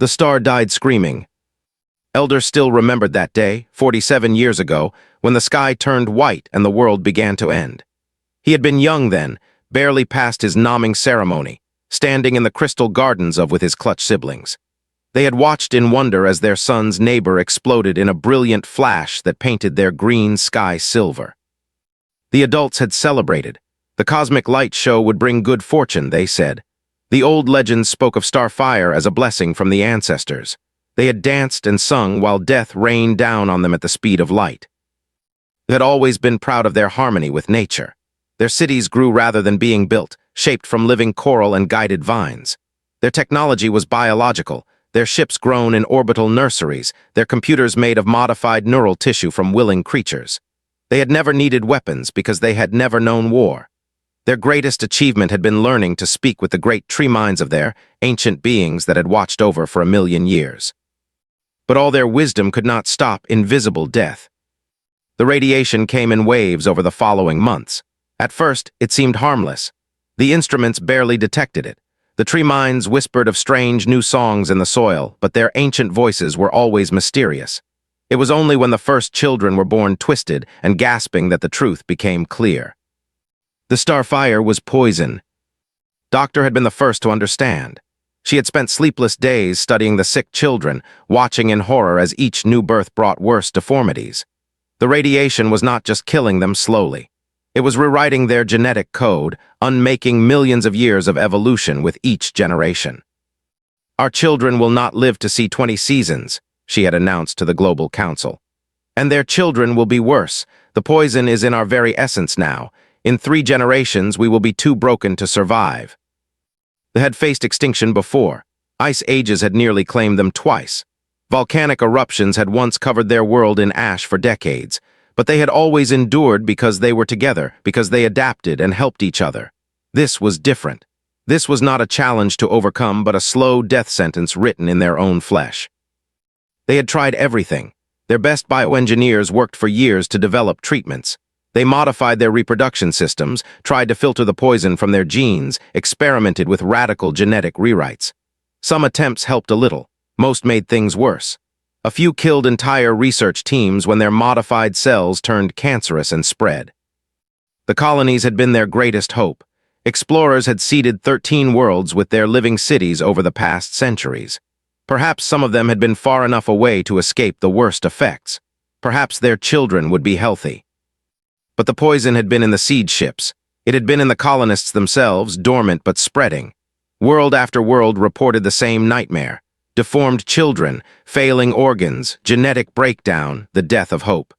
The star died screaming. Elder still remembered that day, 47 years ago, when the sky turned white and the world began to end. He had been young then, barely past his nomming ceremony, standing in the crystal gardens with his clutch siblings. They had watched in wonder as their son's neighbor exploded in a brilliant flash that painted their green sky silver. The adults had celebrated. The cosmic light show would bring good fortune, they said. The old legends spoke of starfire as a blessing from the ancestors. They had danced and sung while death rained down on them at the speed of light. They had always been proud of their harmony with nature. Their cities grew rather than being built, shaped from living coral and guided vines. Their technology was biological, their ships grown in orbital nurseries, their computers made of modified neural tissue from willing creatures. They had never needed weapons because they had never known war. Their greatest achievement had been learning to speak with the great tree minds of their ancient beings that had watched over for 1,000,000 years. But all their wisdom could not stop invisible death. The radiation came in waves over the following months. At first, it seemed harmless. The instruments barely detected it. The tree minds whispered of strange new songs in the soil, but their ancient voices were always mysterious. It was only when the first children were born twisted and gasping that the truth became clear. The starfire was poison. Doctor had been the first to understand. She had spent sleepless days studying the sick children, watching in horror as each new birth brought worse deformities. The radiation was not just killing them slowly. It was rewriting their genetic code, unmaking millions of years of evolution with each generation. Our children will not live to see 20 seasons, she had announced to the Global Council. And their children will be worse. The poison is in our very essence now. In 3 generations, we will be too broken to survive. They had faced extinction before. Ice ages had nearly claimed them twice. Volcanic eruptions had once covered their world in ash for decades. But they had always endured because they were together, because they adapted and helped each other. This was different. This was not a challenge to overcome, but a slow death sentence written in their own flesh. They had tried everything. Their best bioengineers worked for years to develop treatments. They modified their reproduction systems, tried to filter the poison from their genes, experimented with radical genetic rewrites. Some attempts helped a little. Most made things worse. A few killed entire research teams when their modified cells turned cancerous and spread. The colonies had been their greatest hope. Explorers had seeded 13 worlds with their living cities over the past centuries. Perhaps some of them had been far enough away to escape the worst effects. Perhaps their children would be healthy. But the poison had been in the seed ships. It had been in the colonists themselves, dormant but spreading. World after world reported the same nightmare. Deformed children, failing organs, genetic breakdown, the death of hope.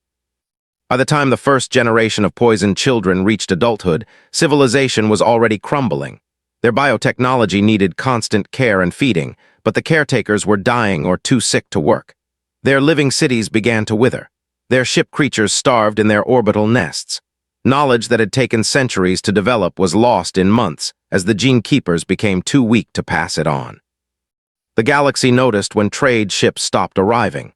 By the time the first generation of poisoned children reached adulthood, civilization was already crumbling. Their biotechnology needed constant care and feeding, but the caretakers were dying or too sick to work. Their living cities began to wither. Their ship creatures starved in their orbital nests. Knowledge that had taken centuries to develop was lost in months, as the gene keepers became too weak to pass it on. The galaxy noticed when trade ships stopped arriving.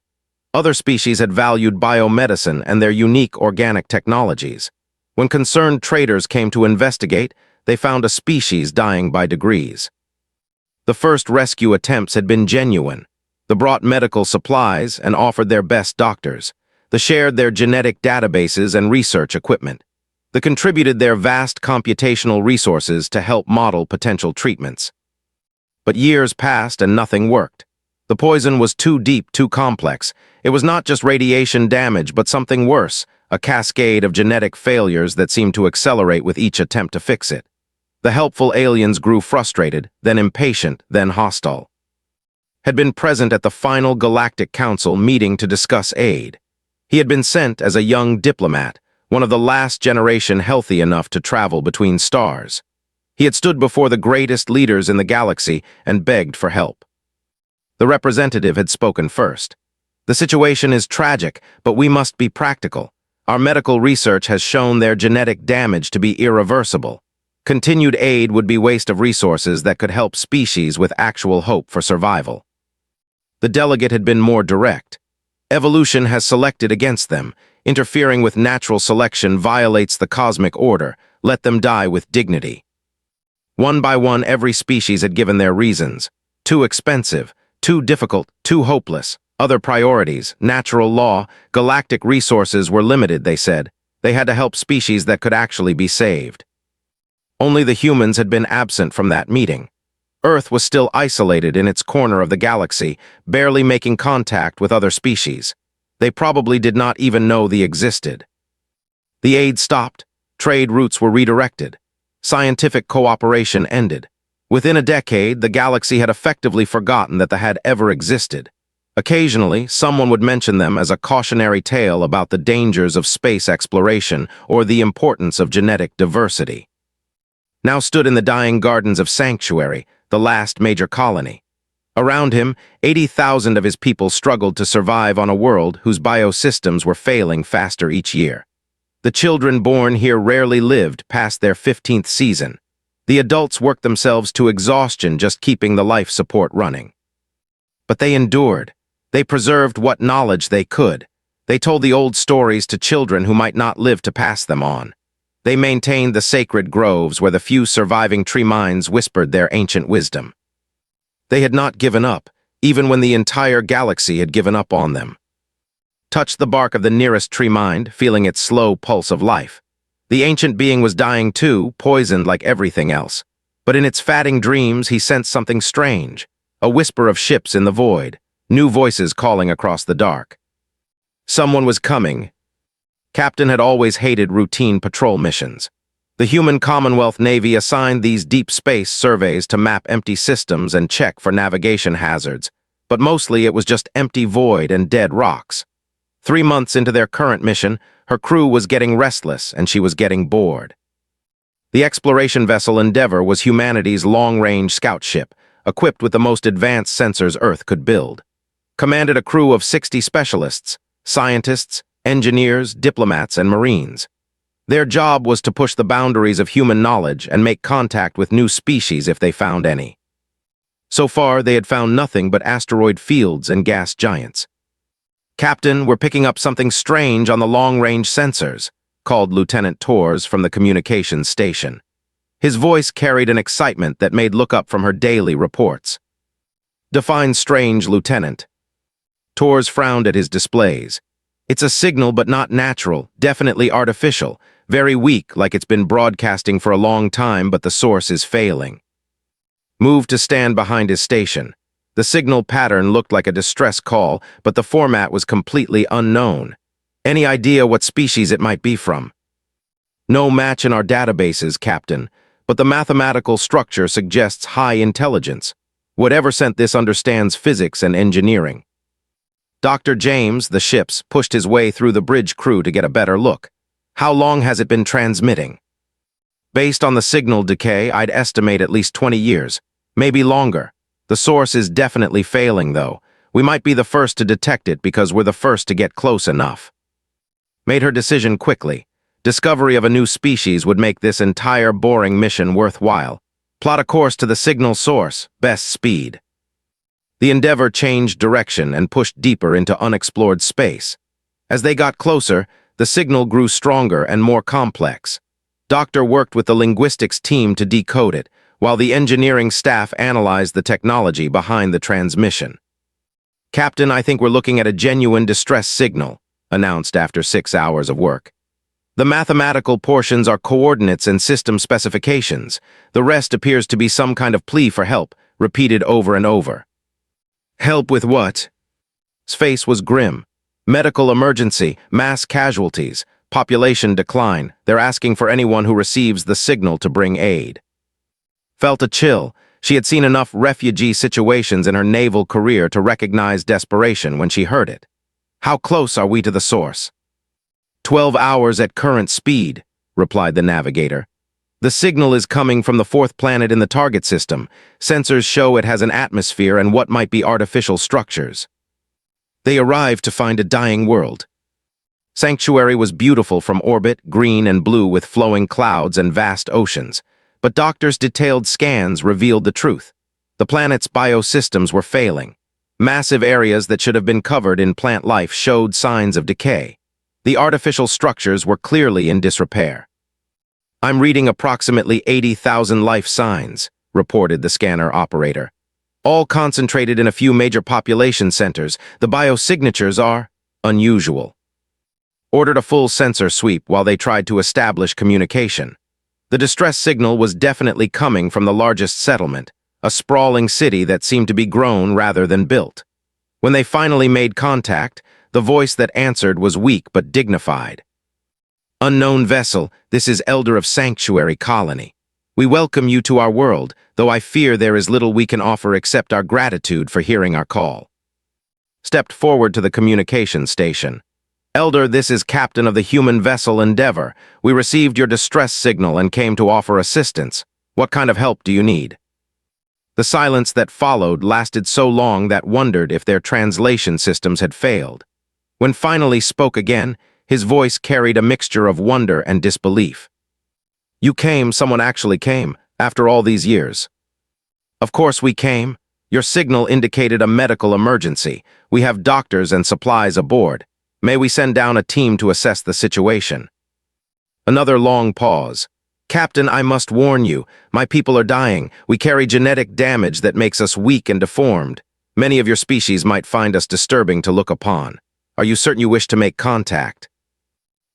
Other species had valued biomedicine and their unique organic technologies. When concerned traders came to investigate, they found a species dying by degrees. The first rescue attempts had been genuine. They brought medical supplies and offered their best doctors. They shared their genetic databases and research equipment. They contributed their vast computational resources to help model potential treatments. But years passed and nothing worked. The poison was too deep, too complex. It was not just radiation damage, but something worse, a cascade of genetic failures that seemed to accelerate with each attempt to fix it. The helpful aliens grew frustrated, then impatient, then hostile. Had been present at the final Galactic Council meeting to discuss aid. He had been sent as a young diplomat, one of the last generation healthy enough to travel between stars. He had stood before the greatest leaders in the galaxy and begged for help. The representative had spoken first. The situation is tragic, but we must be practical. Our medical research has shown their genetic damage to be irreversible. Continued aid would be waste of resources that could help species with actual hope for survival. The delegate had been more direct. Evolution has selected against them. Interfering with natural selection violates the cosmic order. Let them die with dignity. One by one, every species had given their reasons. Too expensive, Too difficult, too hopeless. Other priorities, natural law, galactic resources were limited, they said. They had to help species that could actually be saved. Only the humans had been absent from that meeting. Earth was still isolated in its corner of the galaxy, barely making contact with other species. They probably did not even know they existed. The aid stopped. Trade routes were redirected. Scientific cooperation ended. Within a decade, the galaxy had effectively forgotten that they had ever existed. Occasionally, someone would mention them as a cautionary tale about the dangers of space exploration or the importance of genetic diversity. Now stood in the dying gardens of Sanctuary, the last major colony. Around him, 80,000 of his people struggled to survive on a world whose biosystems were failing faster each year. The children born here rarely lived past their 15th season. The adults worked themselves to exhaustion just keeping the life support running. But they endured. They preserved what knowledge they could. They told the old stories to children who might not live to pass them on. They maintained the sacred groves where the few surviving tree minds whispered their ancient wisdom. They had not given up, even when the entire galaxy had given up on them. Touched the bark of the nearest tree mind, feeling its slow pulse of life. The ancient being was dying too, poisoned like everything else. But in its fatting dreams, he sensed something strange, a whisper of ships in the void, new voices calling across the dark. Someone was coming. Captain had always hated routine patrol missions. The human Commonwealth Navy assigned these deep space surveys to map empty systems and check for navigation hazards, but mostly it was just empty void and dead rocks. 3 months into their current mission, her crew was getting restless and she was getting bored. The exploration vessel Endeavour was humanity's long-range scout ship, equipped with the most advanced sensors Earth could build. Commanded a crew of 60 specialists, scientists, engineers, diplomats, and marines. Their job was to push the boundaries of human knowledge and make contact with new species if they found any. So far, they had found nothing but asteroid fields and gas giants. "Captain, we're picking up something strange on the long-range sensors," called Lieutenant Torres from the communications station. His voice carried an excitement that made look up from her daily reports. "Define strange, Lieutenant." Torres frowned at his displays. "It's a signal but not natural, definitely artificial, very weak like it's been broadcasting for a long time but the source is failing." Moved to stand behind his station. The signal pattern looked like a distress call, but the format was completely unknown. Any idea what species it might be from? "No match in our databases, Captain, but the mathematical structure suggests high intelligence. Whatever sent this understands physics and engineering." Dr. James, the ship's, pushed his way through the bridge crew to get a better look. "How long has it been transmitting?" "Based on the signal decay, I'd estimate at least 20 years, maybe longer. The source is definitely failing, though. We might be the first to detect it because we're the first to get close enough." Made her decision quickly. Discovery of a new species would make this entire boring mission worthwhile. Plot a course to the signal source, best speed. The Endeavour changed direction and pushed deeper into unexplored space. As they got closer, the signal grew stronger and more complex. Doctor worked with the linguistics team to decode it, while the engineering staff analyzed the technology behind the transmission. "Captain, I think we're looking at a genuine distress signal," announced after 6 hours of work. "The mathematical portions are coordinates and system specifications. The rest appears to be some kind of plea for help, repeated over and over." "Help with what?" His face was grim. "Medical emergency, mass casualties, population decline. They're asking for anyone who receives the signal to bring aid." Felt a chill. She had seen enough refugee situations in her naval career to recognize desperation when she heard it. "How close are we to the source?" 12 hours at current speed," replied the navigator. "The signal is coming from the 4th planet in the target system. Sensors show it has an atmosphere and what might be artificial structures." They arrived to find a dying world. Sanctuary was beautiful from orbit, green and blue with flowing clouds and vast oceans. But doctors' detailed scans revealed the truth. The planet's biosystems were failing. Massive areas that should have been covered in plant life showed signs of decay. The artificial structures were clearly in disrepair. "I'm reading approximately 80,000 life signs," reported the scanner operator. all concentrated in a few major population centers. The biosignatures are unusual. Ordered a full sensor sweep while they tried to establish communication. The distress signal was definitely coming from the largest settlement, a sprawling city that seemed to be grown rather than built. When they finally made contact, the voice that answered was weak but dignified. Unknown vessel, this is Elder of Sanctuary Colony. We welcome you to our world, though I fear there is little we can offer except our gratitude for hearing our call. Stepped forward to the communication station. Elder, this is Captain of the human vessel Endeavor. We received your distress signal and came to offer assistance. What kind of help do you need? The silence that followed lasted so long that wondered if their translation systems had failed. When finally spoke again, his voice carried a mixture of wonder and disbelief. You came, someone actually came, after all these years. Of course we came. Your signal indicated a medical emergency. We have doctors and supplies aboard. May we send down a team to assess the situation? Another long pause. Captain, I must warn you, my people are dying. We carry genetic damage that makes us weak and deformed. Many of your species might find us disturbing to look upon. Are you certain you wish to make contact?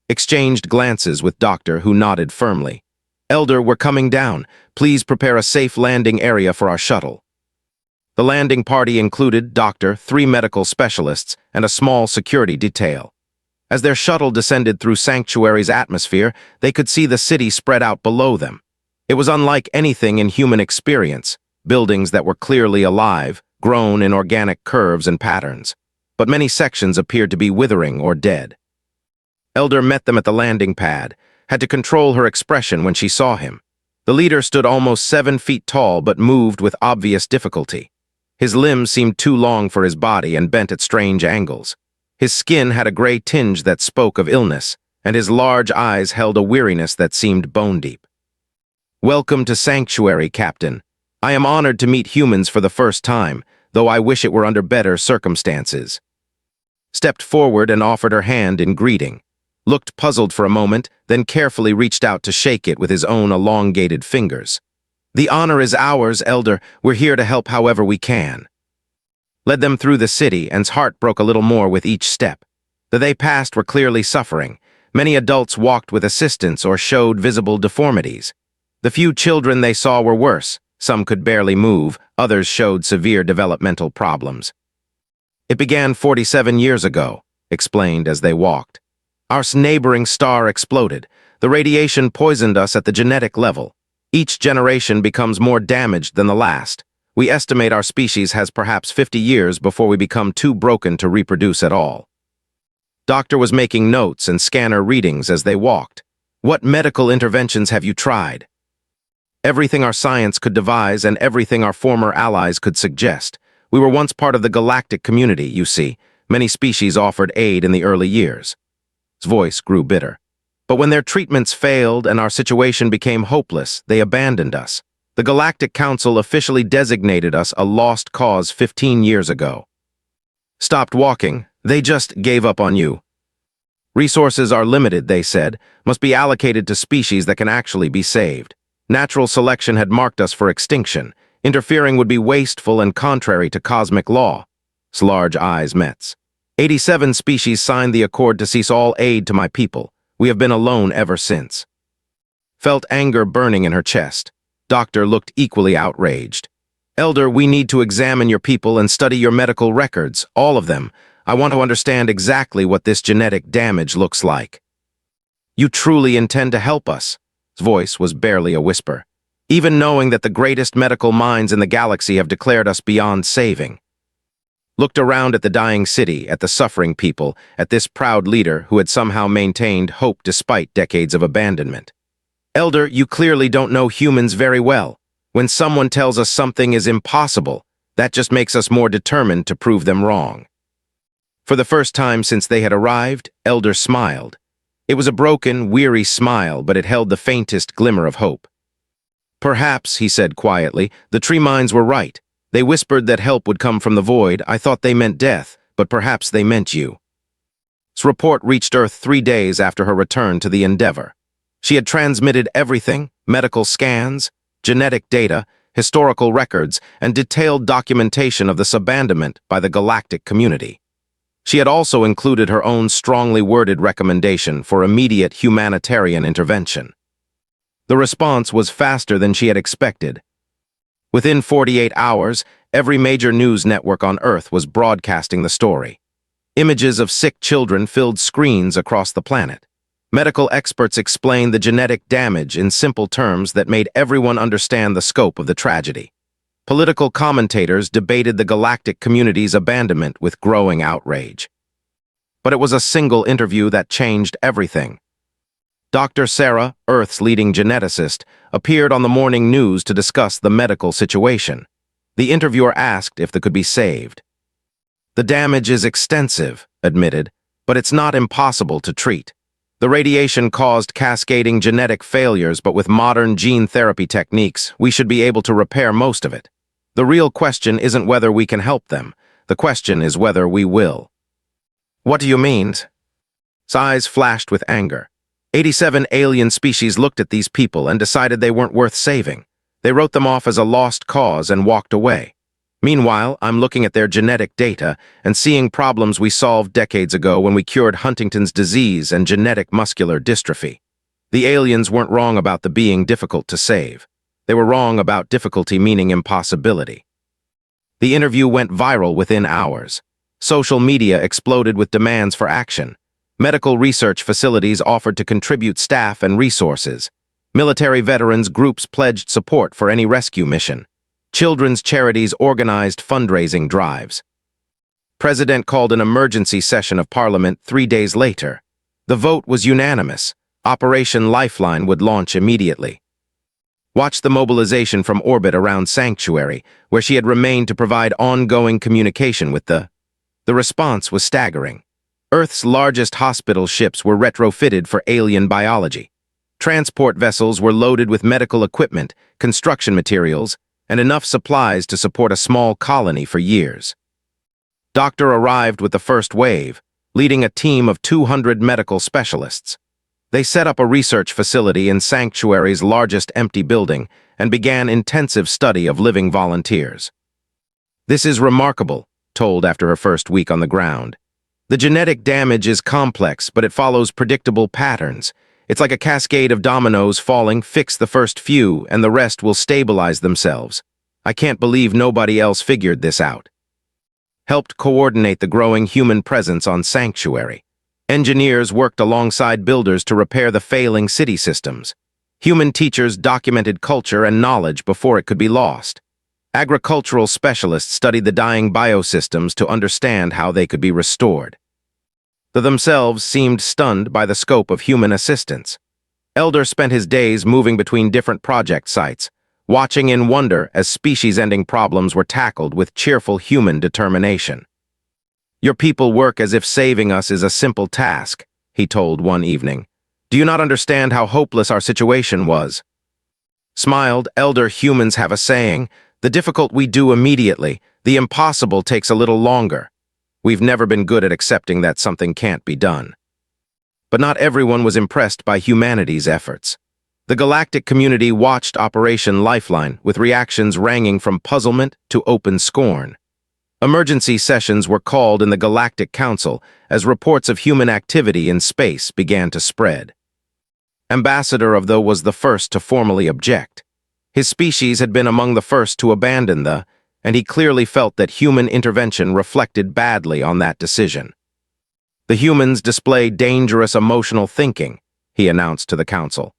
Exchanged glances with Doctor, who nodded firmly. Elder, we're coming down. Please prepare a safe landing area for our shuttle. The landing party included Doctor, 3 medical specialists, and a small security detail. As their shuttle descended through Sanctuary's atmosphere, they could see the city spread out below them. It was unlike anything in human experience, buildings that were clearly alive, grown in organic curves and patterns. But many sections appeared to be withering or dead. Elder met them at the landing pad, had to control her expression when she saw him. The leader stood almost 7 feet tall but moved with obvious difficulty. His limbs seemed too long for his body and bent at strange angles. His skin had a gray tinge that spoke of illness, and his large eyes held a weariness that seemed bone-deep. Welcome to Sanctuary, Captain. I am honored to meet humans for the first time, though I wish it were under better circumstances. Stepped forward and offered her hand in greeting. Looked puzzled for a moment, then carefully reached out to shake it with his own elongated fingers. The honor is ours, Elder. We're here to help however we can. Led them through the city, and's heart broke a little more with each step. The they passed were clearly suffering. Many adults walked with assistance or showed visible deformities. The few children they saw were worse. Some could barely move, others showed severe developmental problems. It began 47 years ago, explained as they walked. Our neighboring star exploded. The radiation poisoned us at the genetic level. Each generation becomes more damaged than the last. We estimate our species has perhaps 50 years before we become too broken to reproduce at all. Doctor was making notes and scanner readings as they walked. What medical interventions have you tried? Everything our science could devise and everything our former allies could suggest. We were once part of the galactic community, you see. Many species offered aid in the early years. His voice grew bitter. But when their treatments failed and our situation became hopeless, they abandoned us. The Galactic Council officially designated us a lost cause 15 years ago. Stopped walking. They just gave up on you. Resources are limited, they said, must be allocated to species that can actually be saved. Natural selection had marked us for extinction. Interfering would be wasteful and contrary to cosmic law. His large eyes met. 87 species signed the accord to cease all aid to my people. We have been alone ever since. Felt anger burning in her chest. Doctor looked equally outraged. Elder, we need to examine your people and study your medical records, all of them. I want to understand exactly what this genetic damage looks like. You truly intend to help us? His voice was barely a whisper. Even knowing that the greatest medical minds in the galaxy have declared us beyond saving. Looked around at the dying city, at the suffering people, at this proud leader who had somehow maintained hope despite decades of abandonment. Elder, you clearly don't know humans very well. When someone tells us something is impossible, that just makes us more determined to prove them wrong. For the first time since they had arrived, Elder smiled. It was a broken, weary smile, but it held the faintest glimmer of hope. Perhaps, he said quietly, the tree minds were right. They whispered that help would come from the void. I thought they meant death, but perhaps they meant you. This report reached Earth 3 days after her return to the Endeavor. She had transmitted everything, medical scans, genetic data, historical records, and detailed documentation of this abandonment by the galactic community. She had also included her own strongly worded recommendation for immediate humanitarian intervention. The response was faster than she had expected. Within 48 hours, every major news network on Earth was broadcasting the story. Images of sick children filled screens across the planet. Medical experts explained the genetic damage in simple terms that made everyone understand the scope of the tragedy. Political commentators debated the galactic community's abandonment with growing outrage. But it was a single interview that changed everything. Dr. Sarah, Earth's leading geneticist, appeared on the morning news to discuss the medical situation. The interviewer asked if they could be saved. "The damage is extensive," admitted, "but it's not impossible to treat. The radiation caused cascading genetic failures, but with modern gene therapy techniques, we should be able to repair most of it. The real question isn't whether we can help them. The question is whether we will." "What do you mean?" Eyes flashed with anger. 87 alien species looked at these people and decided they weren't worth saving. They wrote them off as a lost cause and walked away. Meanwhile, I'm looking at their genetic data and seeing problems we solved decades ago when we cured Huntington's disease and genetic muscular dystrophy. The aliens weren't wrong about the being difficult to save. They were wrong about difficulty meaning impossibility. The interview went viral within hours. Social media exploded with demands for action. Medical research facilities offered to contribute staff and resources. Military veterans groups pledged support for any rescue mission. Children's charities organized fundraising drives. President called an emergency session of Parliament 3 days later. The vote was unanimous. Operation Lifeline would launch immediately. Watch the mobilization from orbit around Sanctuary, where she had remained to provide ongoing communication with the response was staggering. Earth's largest hospital ships were retrofitted for alien biology. Transport vessels were loaded with medical equipment, construction materials, and enough supplies to support a small colony for years. Doctor arrived with the first wave, leading a team of 200 medical specialists. They set up a research facility in Sanctuary's largest empty building and began intensive study of living volunteers. "This is remarkable," told after her first week on the ground. "The genetic damage is complex, but it follows predictable patterns. It's like a cascade of dominoes falling. Fix the first few, and the rest will stabilize themselves. I can't believe nobody else figured this out." Helped coordinate the growing human presence on Sanctuary. Engineers worked alongside builders to repair the failing city systems. Human teachers documented culture and knowledge before it could be lost. Agricultural specialists studied the dying biosystems to understand how they could be restored. They themselves seemed stunned by the scope of human assistance. Elder spent his days moving between different project sites, watching in wonder as species-ending problems were tackled with cheerful human determination. "Your people work as if saving us is a simple task," he told one evening. "Do you not understand how hopeless our situation was?" Smiled, "Elder, humans have a saying, the difficult we do immediately, the impossible takes a little longer. We've never been good at accepting that something can't be done." But not everyone was impressed by humanity's efforts. The galactic community watched Operation Lifeline with reactions ranging from puzzlement to open scorn. Emergency sessions were called in the Galactic Council as reports of human activity in space began to spread. Ambassador of the was the first to formally object. His species had been among the first to abandon and he clearly felt that human intervention reflected badly on that decision. "The humans display dangerous emotional thinking," he announced to the council.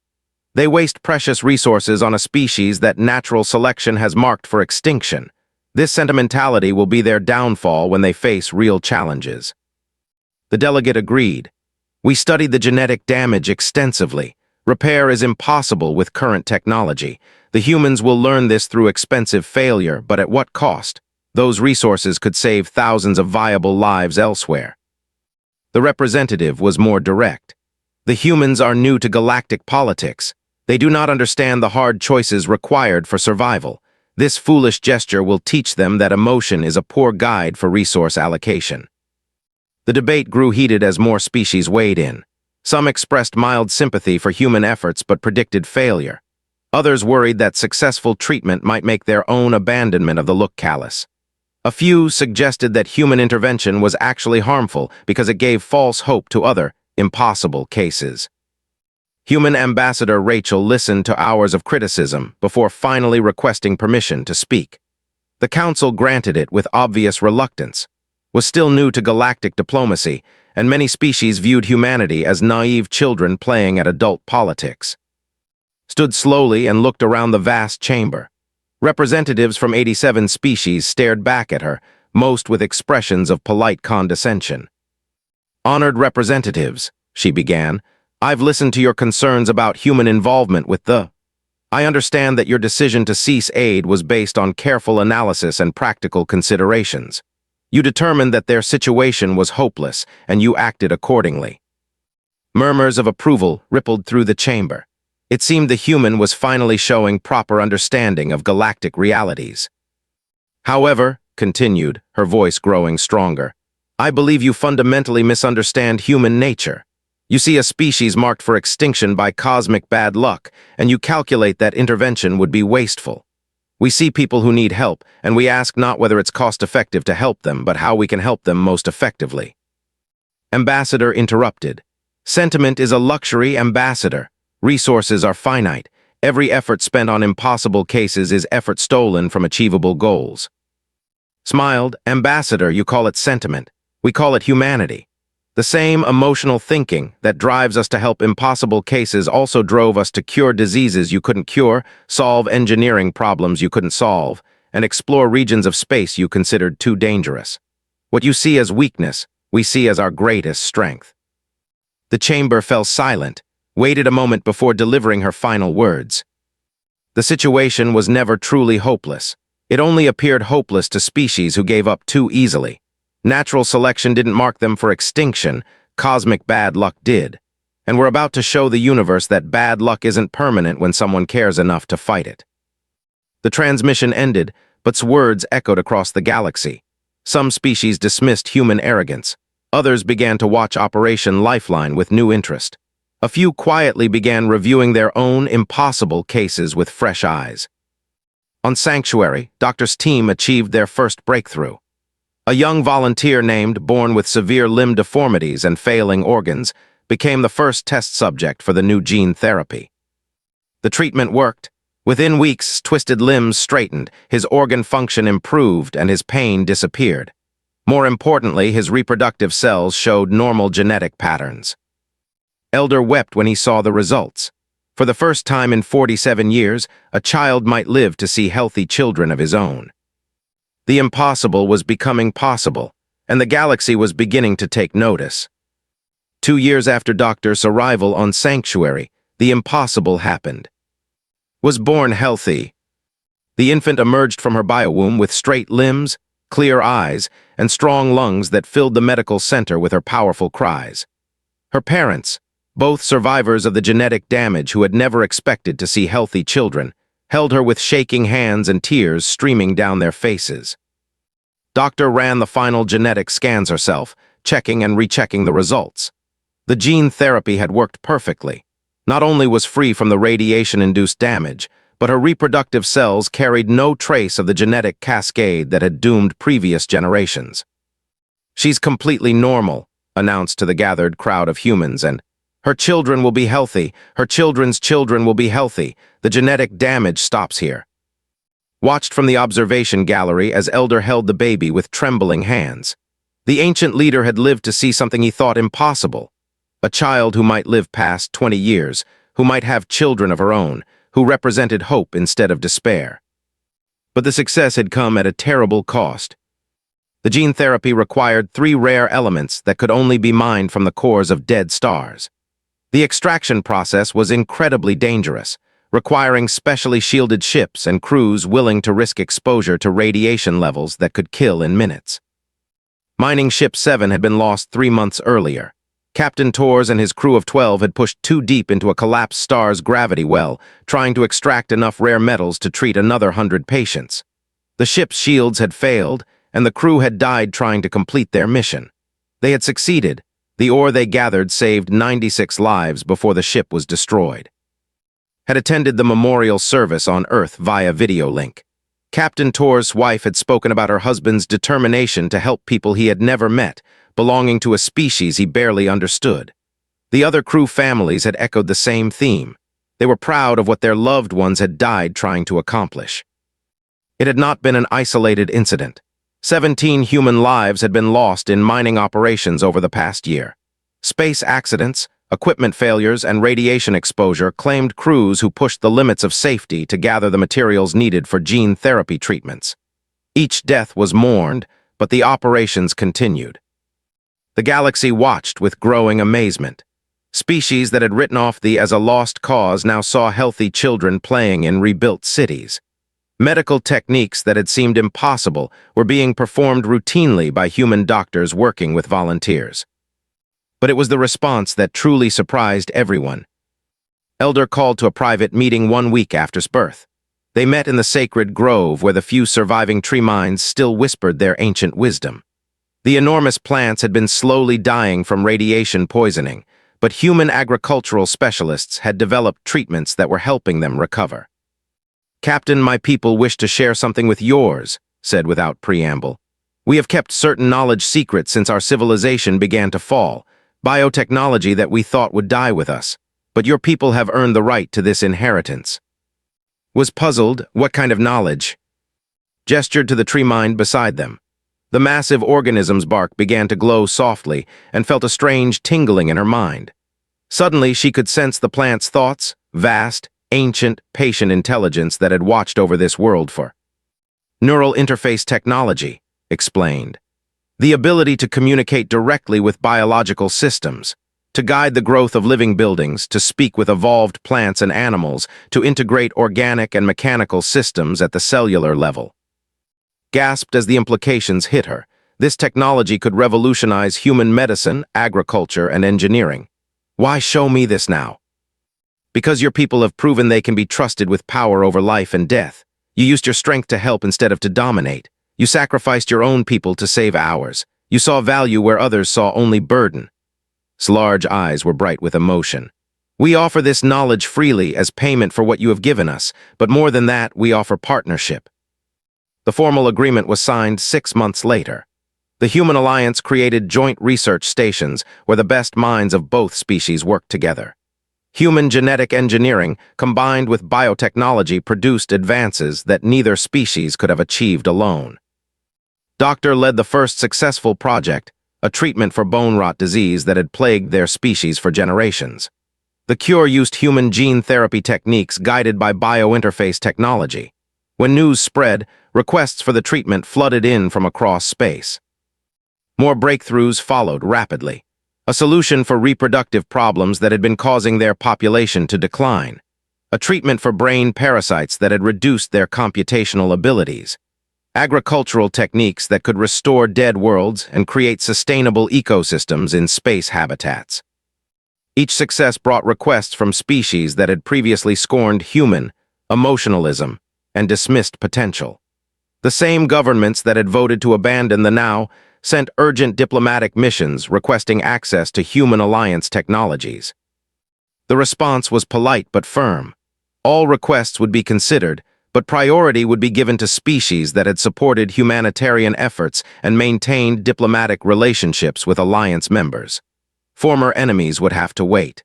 "They waste precious resources on a species that natural selection has marked for extinction. This sentimentality will be their downfall when they face real challenges." The delegate agreed. "We studied the genetic damage extensively. Repair is impossible with current technology. The humans will learn this through expensive failure, but at what cost? Those resources could save thousands of viable lives elsewhere." The representative was more direct. "The humans are new to galactic politics. They do not understand the hard choices required for survival. This foolish gesture will teach them that emotion is a poor guide for resource allocation." The debate grew heated as more species weighed in. Some expressed mild sympathy for human efforts but predicted failure. Others worried that successful treatment might make their own abandonment of the look callous. A few suggested that human intervention was actually harmful because it gave false hope to other, impossible cases. Human Ambassador Rachel listened to hours of criticism before finally requesting permission to speak. The Council granted it with obvious reluctance, was still new to galactic diplomacy, and many species viewed humanity as naive children playing at adult politics. Stood slowly and looked around the vast chamber. Representatives from 87 species stared back at her, most with expressions of polite condescension. "Honored representatives," she began, "I've listened to your concerns about human involvement with the... I understand that your decision to cease aid was based on careful analysis and practical considerations. You determined that their situation was hopeless, and you acted accordingly." Murmurs of approval rippled through the chamber. It seemed the human was finally showing proper understanding of galactic realities. "However," continued, her voice growing stronger, "I believe you fundamentally misunderstand human nature. You see a species marked for extinction by cosmic bad luck, and you calculate that intervention would be wasteful. We see people who need help, and we ask not whether it's cost-effective to help them, but how we can help them most effectively." Ambassador interrupted. "Sentiment is a luxury, Ambassador. Resources are finite. Every effort spent on impossible cases is effort stolen from achievable goals." Smiled. "Ambassador, you call it sentiment. We call it humanity. The same emotional thinking that drives us to help impossible cases also drove us to cure diseases you couldn't cure, solve engineering problems you couldn't solve, and explore regions of space you considered too dangerous. What you see as weakness, we see as our greatest strength." The chamber fell silent, waited a moment before delivering her final words. The situation was never truly hopeless. It only appeared hopeless to species who gave up too easily. Natural selection didn't mark them for extinction, cosmic bad luck did. And we're about to show the universe that bad luck isn't permanent when someone cares enough to fight it. The transmission ended, but words echoed across the galaxy. Some species dismissed human arrogance. Others began to watch Operation Lifeline with new interest. A few quietly began reviewing their own impossible cases with fresh eyes. On Sanctuary, Doctor's team achieved their first breakthrough. A young volunteer born with severe limb deformities and failing organs, became the first test subject for the new gene therapy. The treatment worked. Within weeks, twisted limbs straightened, his organ function improved, and his pain disappeared. More importantly, his reproductive cells showed normal genetic patterns. Elder wept when he saw the results. For the first time in 47 years, a child might live to see healthy children of his own. The impossible was becoming possible, and the galaxy was beginning to take notice. 2 years after Doctor's arrival on Sanctuary, the impossible happened. Was born healthy. The infant emerged from her biowomb with straight limbs, clear eyes, and strong lungs that filled the medical center with her powerful cries. Her parents, both survivors of the genetic damage who had never expected to see healthy children, held her with shaking hands and tears streaming down their faces. Doctor ran the final genetic scans herself, checking and rechecking the results. The gene therapy had worked perfectly. Not only was free from the radiation-induced damage, but her reproductive cells carried no trace of the genetic cascade that had doomed previous generations. "She's completely normal," announced to the gathered crowd of humans, and "Her children will be healthy. Her children's children will be healthy. The genetic damage stops here." Watched from the observation gallery as Elder held the baby with trembling hands. The ancient leader had lived to see something he thought impossible. A child who might live past 20 years, who might have children of her own, who represented hope instead of despair. But the success had come at a terrible cost. The gene therapy required 3 rare elements that could only be mined from the cores of dead stars. The extraction process was incredibly dangerous, requiring specially shielded ships and crews willing to risk exposure to radiation levels that could kill in minutes. Mining Ship 7 had been lost 3 months earlier. Captain Torres and his crew of 12 had pushed too deep into a collapsed star's gravity well, trying to extract enough rare metals to treat another 100 patients. The ship's shields had failed, and the crew had died trying to complete their mission. They had succeeded. The ore they gathered saved 96 lives before the ship was destroyed. had attended the memorial service on Earth via video link. Captain Tor's wife had spoken about her husband's determination to help people he had never met, belonging to a species he barely understood. The other crew families had echoed the same theme. They were proud of what their loved ones had died trying to accomplish. It had not been an isolated incident. 17 human lives had been lost in mining operations over the past year. Space accidents, equipment failures, and radiation exposure claimed crews who pushed the limits of safety to gather the materials needed for gene therapy treatments. Each death was mourned, but the operations continued. The galaxy watched with growing amazement. Species that had written off the as a lost cause now saw healthy children playing in rebuilt cities. Medical techniques that had seemed impossible were being performed routinely by human doctors working with volunteers. But it was the response that truly surprised everyone. Elder called to a private meeting 1 week after his birth. They met in the sacred grove where the few surviving tree minds still whispered their ancient wisdom. The enormous plants had been slowly dying from radiation poisoning, but human agricultural specialists had developed treatments that were helping them recover. "Captain, my people wish to share something with yours," said without preamble. "We have kept certain knowledge secret since our civilization began to fall, biotechnology that we thought would die with us, but your people have earned the right to this inheritance." Was puzzled, what kind of knowledge? Gestured to the tree mind beside them. The massive organism's bark began to glow softly and felt a strange tingling in her mind. Suddenly she could sense the plant's thoughts, vast, ancient, patient intelligence that had watched over this world for. Neural interface technology, explained. The ability to communicate directly with biological systems, to guide the growth of living buildings, to speak with evolved plants and animals, to integrate organic and mechanical systems at the cellular level. Gasped as the implications hit her. This technology could revolutionize human medicine, agriculture, and engineering. Why show me this now? Because your people have proven they can be trusted with power over life and death. You used your strength to help instead of to dominate. You sacrificed your own people to save ours. You saw value where others saw only burden. His large eyes were bright with emotion. "We offer this knowledge freely as payment for what you have given us, but more than that, we offer partnership." The formal agreement was signed 6 months later. The Human Alliance created joint research stations where the best minds of both species worked together. Human genetic engineering combined with biotechnology produced advances that neither species could have achieved alone. Doctor led the first successful project, a treatment for bone rot disease that had plagued their species for generations. The cure used human gene therapy techniques guided by biointerface technology. When news spread, requests for the treatment flooded in from across space. More breakthroughs followed rapidly. A solution for reproductive problems that had been causing their population to decline. A treatment for brain parasites that had reduced their computational abilities. Agricultural techniques that could restore dead worlds and create sustainable ecosystems in space habitats. Each success brought requests from species that had previously scorned human, emotionalism, and dismissed potential. The same governments that had voted to abandon the now sent urgent diplomatic missions requesting access to Human Alliance technologies. The response was polite but firm. All requests would be considered, but priority would be given to species that had supported humanitarian efforts and maintained diplomatic relationships with Alliance members. Former enemies would have to wait.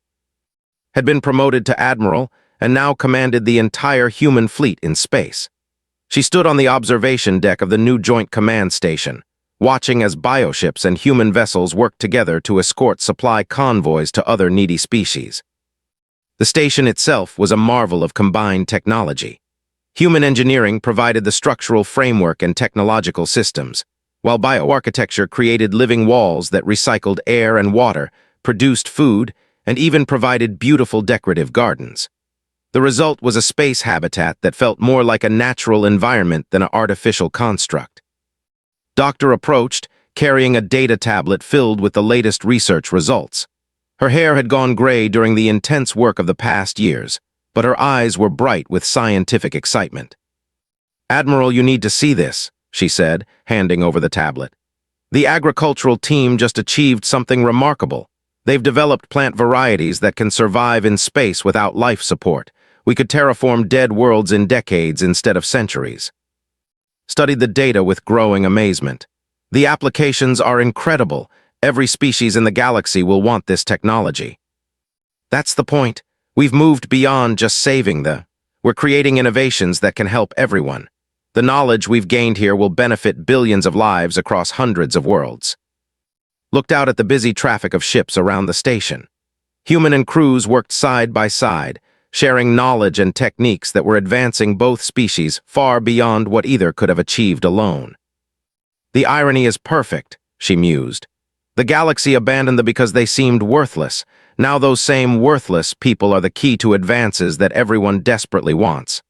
Had been promoted to admiral and now commanded the entire human fleet in space. She stood on the observation deck of the new Joint Command Station, watching as bioships and human vessels worked together to escort supply convoys to other needy species. The station itself was a marvel of combined technology. Human engineering provided the structural framework and technological systems, while bioarchitecture created living walls that recycled air and water, produced food, and even provided beautiful decorative gardens. The result was a space habitat that felt more like a natural environment than an artificial construct. Doctor approached, carrying a data tablet filled with the latest research results. Her hair had gone gray during the intense work of the past years, but her eyes were bright with scientific excitement. "Admiral, you need to see this," she said, handing over the tablet. "The agricultural team just achieved something remarkable. They've developed plant varieties that can survive in space without life support, We could terraform dead worlds in decades instead of centuries. Studied the data with growing amazement. The applications are incredible. Every species in the galaxy will want this technology. That's the point. We've moved beyond just saving we're creating innovations that can help everyone. The knowledge we've gained here will benefit billions of lives across hundreds of worlds. Looked out at the busy traffic of ships around the station. Human and crews worked side by side, sharing knowledge and techniques that were advancing both species far beyond what either could have achieved alone. The irony is perfect, she mused. The galaxy abandoned them because they seemed worthless. Now those same worthless people are the key to advances that everyone desperately wants.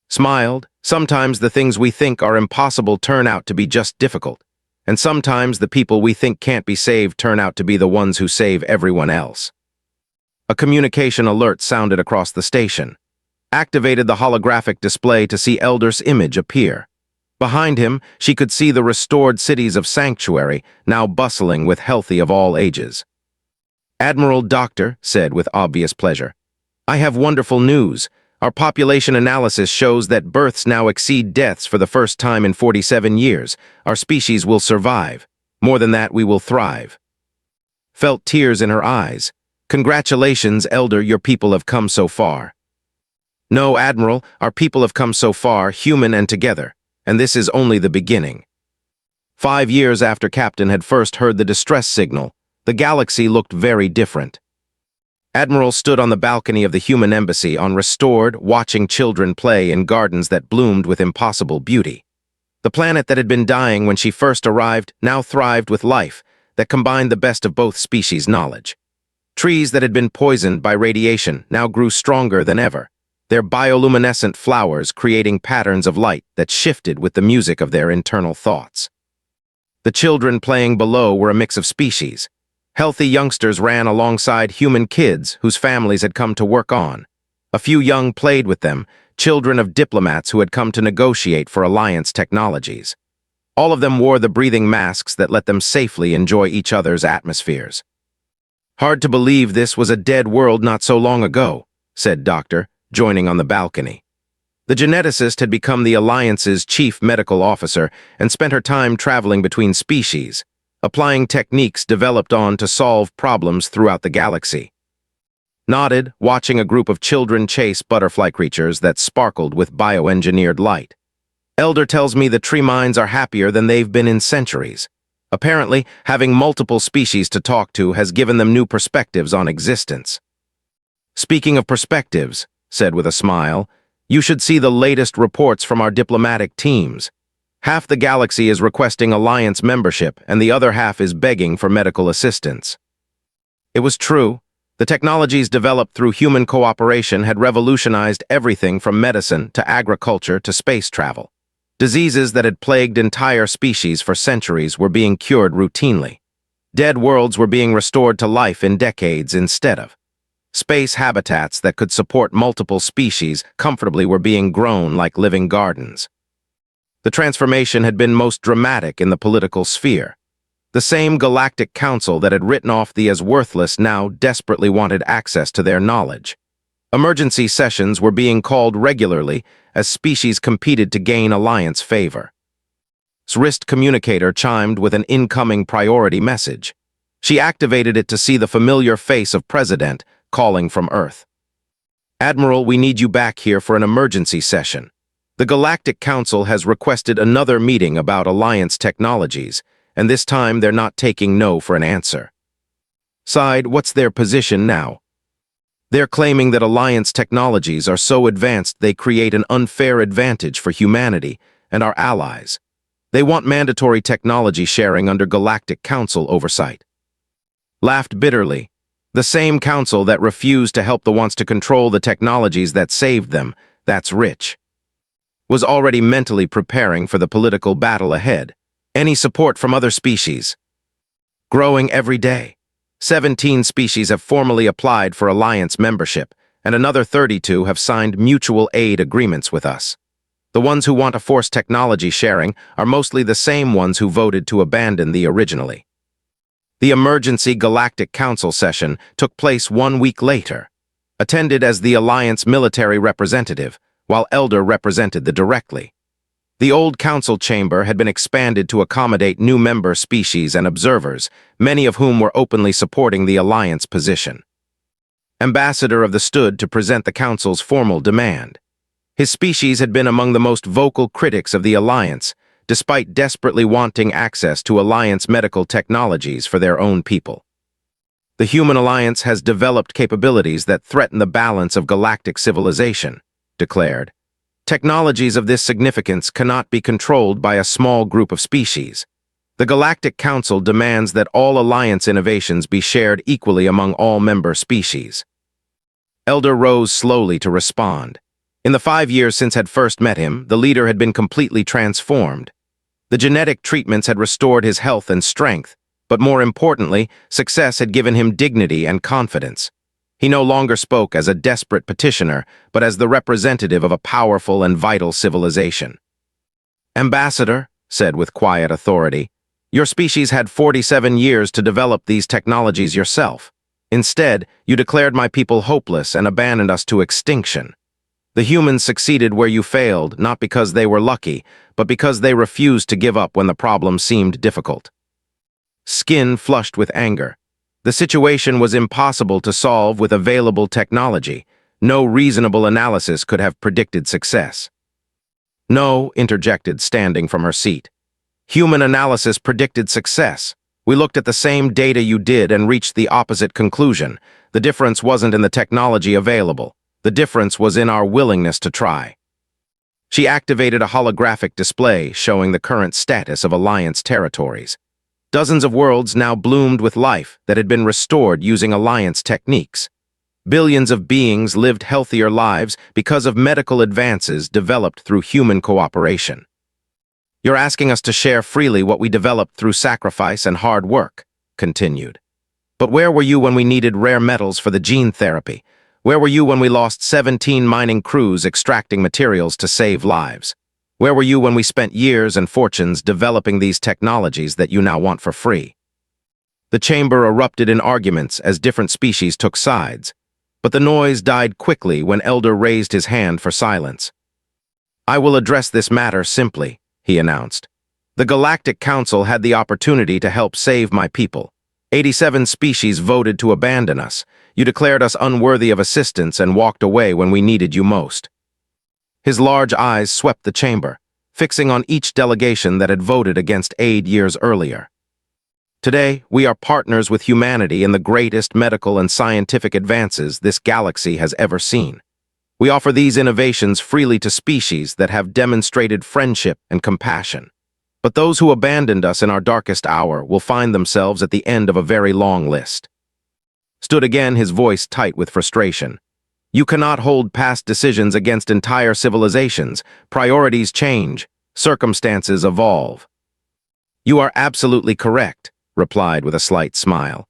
Smiled. Sometimes the things we think are impossible turn out to be just difficult. And sometimes the people we think can't be saved turn out to be the ones who save everyone else. A communication alert sounded across the station. Activated the holographic display to see Elder's image appear. Behind him, she could see the restored cities of Sanctuary, now bustling with healthy of all ages. Admiral Doctor said with obvious pleasure, "I have wonderful news. Our population analysis shows that births now exceed deaths for the first time in 47 years. Our species will survive. More than that, we will thrive." Felt tears in her eyes. "Congratulations, Elder, your people have come so far." "No, Admiral, our people have come so far, human and together, and this is only the beginning." 5 years after Captain had first heard the distress signal, the galaxy looked very different. Admiral stood on the balcony of the human embassy on Restored, watching children play in gardens that bloomed with impossible beauty. The planet that had been dying when she first arrived now thrived with life that combined the best of both species' knowledge. Trees that had been poisoned by radiation now grew stronger than ever, their bioluminescent flowers creating patterns of light that shifted with the music of their internal thoughts. The children playing below were a mix of species. Healthy youngsters ran alongside human kids whose families had come to work on. A few young played with them, children of diplomats who had come to negotiate for alliance technologies. All of them wore the breathing masks that let them safely enjoy each other's atmospheres. "Hard to believe this was a dead world not so long ago," said Doctor, joining on the balcony. The geneticist had become the Alliance's chief medical officer and spent her time traveling between species, applying techniques developed on to solve problems throughout the galaxy. Nodded, watching a group of children chase butterfly creatures that sparkled with bioengineered light. "Elder tells me the tree minds are happier than they've been in centuries. Apparently, having multiple species to talk to has given them new perspectives on existence." "Speaking of perspectives," said with a smile, "you should see the latest reports from our diplomatic teams. Half the galaxy is requesting alliance membership, and the other half is begging for medical assistance." It was true. The technologies developed through human cooperation had revolutionized everything from medicine to agriculture to space travel. Diseases that had plagued entire species for centuries were being cured routinely. Dead worlds were being restored to life in decades instead of. Space habitats that could support multiple species comfortably were being grown like living gardens. The transformation had been most dramatic in the political sphere. The same Galactic Council that had written off the as worthless now desperately wanted access to their knowledge. Emergency sessions were being called regularly as species competed to gain Alliance favor. wrist communicator chimed with an incoming priority message. She activated it to see the familiar face of President calling from Earth. "Admiral, we need you back here for an emergency session. The Galactic Council has requested another meeting about Alliance technologies, and this time they're not taking no for an answer." Sighed, "What's their position now?" "They're claiming that Alliance technologies are so advanced they create an unfair advantage for humanity and our allies. They want mandatory technology sharing under Galactic Council oversight." Laughed bitterly. The same council that refused to help the wants to control the technologies that saved them, that's rich. Was already mentally preparing for the political battle ahead. Any support from other species? Growing every day. 17 species have formally applied for Alliance membership, and another 32 have signed mutual aid agreements with us. The ones who want to force technology sharing are mostly the same ones who voted to abandon the originally. The emergency Galactic Council session took place 1 week later. attended as the Alliance military representative, while Elder represented the directly. The old council chamber had been expanded to accommodate new member species and observers, many of whom were openly supporting the Alliance position. Ambassador of the stood to present the council's formal demand. His species had been among the most vocal critics of the Alliance, despite desperately wanting access to Alliance medical technologies for their own people. The human alliance has developed capabilities that threaten the balance of galactic civilization, declared. Technologies of this significance cannot be controlled by a small group of species. The Galactic Council demands that all alliance innovations be shared equally among all member species. Elder rose slowly to respond. In the 5 years since had first met him, the leader had been completely transformed. The genetic treatments had restored his health and strength, but more importantly, success had given him dignity and confidence. He no longer spoke as a desperate petitioner, but as the representative of a powerful and vital civilization. Ambassador, said with quiet authority, your species had 47 years to develop these technologies yourself. Instead, you declared my people hopeless and abandoned us to extinction. The humans succeeded where you failed, not because they were lucky, but because they refused to give up when the problem seemed difficult. Skin flushed with anger. The situation was impossible to solve with available technology. No reasonable analysis could have predicted success. No, interjected, standing from her seat. Human analysis predicted success. We looked at the same data you did and reached the opposite conclusion. The difference wasn't in the technology available. The difference was in our willingness to try. She activated a holographic display showing the current status of Alliance territories. Dozens of worlds now bloomed with life that had been restored using Alliance techniques. Billions of beings lived healthier lives because of medical advances developed through human cooperation. You're asking us to share freely what we developed through sacrifice and hard work, continued. But where were you when we needed rare metals for the gene therapy? Where were you when we lost 17 mining crews extracting materials to save lives? Where were you when we spent years and fortunes developing these technologies that you now want for free? The chamber erupted in arguments as different species took sides, but the noise died quickly when Elder raised his hand for silence. I will address this matter simply, he announced. The Galactic Council had the opportunity to help save my people. 87 species voted to abandon us. You declared us unworthy of assistance and walked away when we needed you most. His large eyes swept the chamber, fixing on each delegation that had voted against aid years earlier. Today, we are partners with humanity in the greatest medical and scientific advances this galaxy has ever seen. We offer these innovations freely to species that have demonstrated friendship and compassion. But those who abandoned us in our darkest hour will find themselves at the end of a very long list. Stood again, his voice tight with frustration. You cannot hold past decisions against entire civilizations. Priorities change. Circumstances evolve. You are absolutely correct, replied with a slight smile.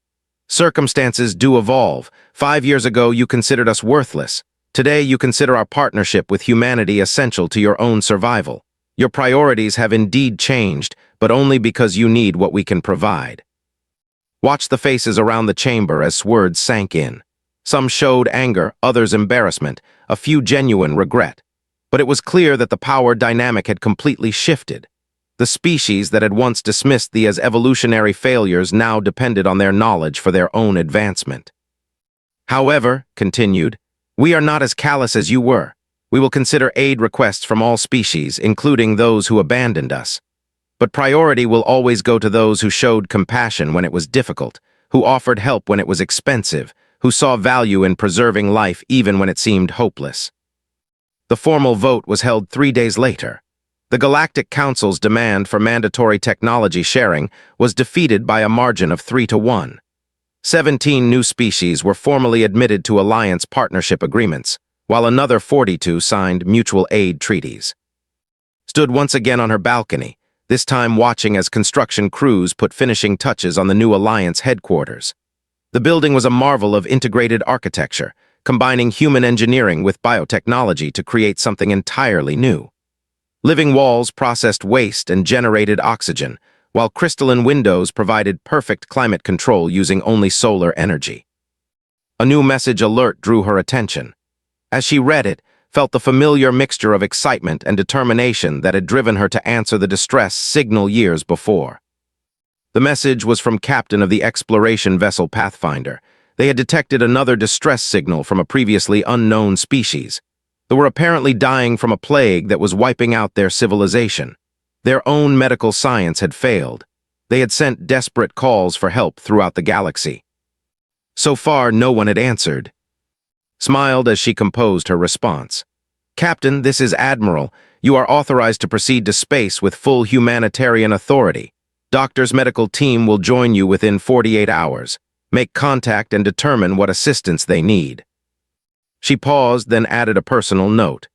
Circumstances do evolve. 5 years ago, you considered us worthless. Today, you consider our partnership with humanity essential to your own survival. Your priorities have indeed changed, but only because you need what we can provide. Watch the faces around the chamber as words sank in. Some showed anger, others embarrassment, a few genuine regret. But it was clear that the power dynamic had completely shifted. The species that had once dismissed these as evolutionary failures now depended on their knowledge for their own advancement. However, continued, we are not as callous as you were. We will consider aid requests from all species, including those who abandoned us. But priority will always go to those who showed compassion when it was difficult, who offered help when it was expensive, who saw value in preserving life even when it seemed hopeless. The formal vote was held 3 days later. The Galactic Council's demand for mandatory technology sharing was defeated by a margin of 3-1. 17 new species were formally admitted to alliance partnership agreements, while another 42 signed mutual aid treaties. Stood once again on her balcony, this time watching as construction crews put finishing touches on the new alliance headquarters. The building was a marvel of integrated architecture, combining human engineering with biotechnology to create something entirely new. Living walls processed waste and generated oxygen, while crystalline windows provided perfect climate control using only solar energy. A new message alert drew her attention. As she read it, felt the familiar mixture of excitement and determination that had driven her to answer the distress signal years before. The message was from captain of the exploration vessel Pathfinder. They had detected another distress signal from a previously unknown species. They were apparently dying from a plague that was wiping out their civilization. Their own medical science had failed. They had sent desperate calls for help throughout the galaxy. So far, no one had answered. Smiled as she composed her response. "Captain, this is Admiral. You are authorized to proceed to space with full humanitarian authority. Doctor's medical team will join you within 48 hours. Make contact and determine what assistance they need." She paused, then added a personal note.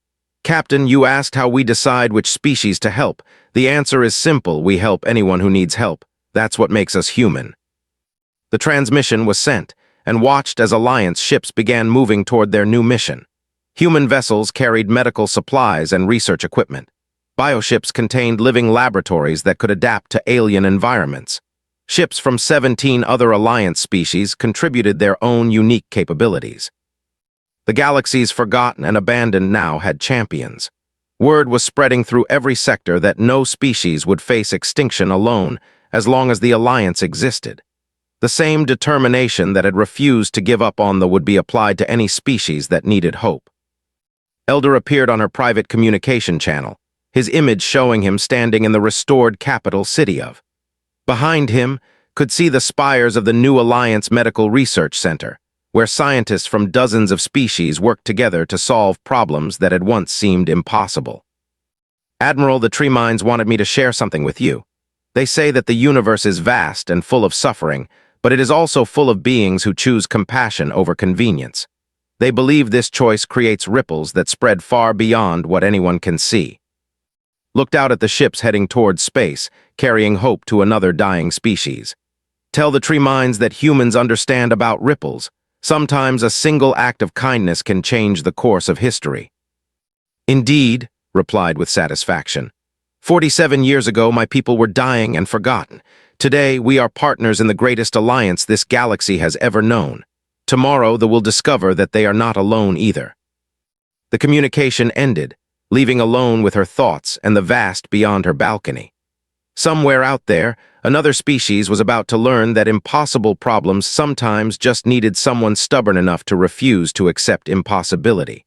"Captain, you asked how we decide which species to help. The answer is simple: we help anyone who needs help. That's what makes us human." The transmission was sent, and watched as Alliance ships began moving toward their new mission. Human vessels carried medical supplies and research equipment. Bioships contained living laboratories that could adapt to alien environments. Ships from 17 other Alliance species contributed their own unique capabilities. The galaxies forgotten and abandoned now had champions. Word was spreading through every sector that no species would face extinction alone as long as the Alliance existed. The same determination that had refused to give up on would be applied to any species that needed hope. Elder appeared on her private communication channel, his image showing him standing in the restored capital city of. Behind him, could see the spires of the new Alliance Medical Research Center, where scientists from dozens of species worked together to solve problems that had once seemed impossible. "Admiral, the Tree Minds wanted me to share something with you. They say that the universe is vast and full of suffering, but it is also full of beings who choose compassion over convenience. They believe this choice creates ripples that spread far beyond what anyone can see." Looked out at the ships heading towards space, carrying hope to another dying species. "Tell the Tree Minds that humans understand about ripples. Sometimes a single act of kindness can change the course of history." "Indeed," replied with satisfaction. 47 years ago, my people were dying and forgotten. Today, we are partners in the greatest alliance this galaxy has ever known. Tomorrow, they will discover that they are not alone either." The communication ended, leaving alone with her thoughts and the vast beyond her balcony. Somewhere out there, another species was about to learn that impossible problems sometimes just needed someone stubborn enough to refuse to accept impossibility.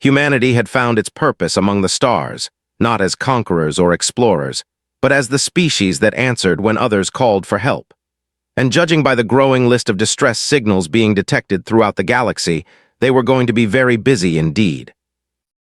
Humanity had found its purpose among the stars, not as conquerors or explorers, but as the species that answered when others called for help. And judging by the growing list of distress signals being detected throughout the galaxy, they were going to be very busy indeed.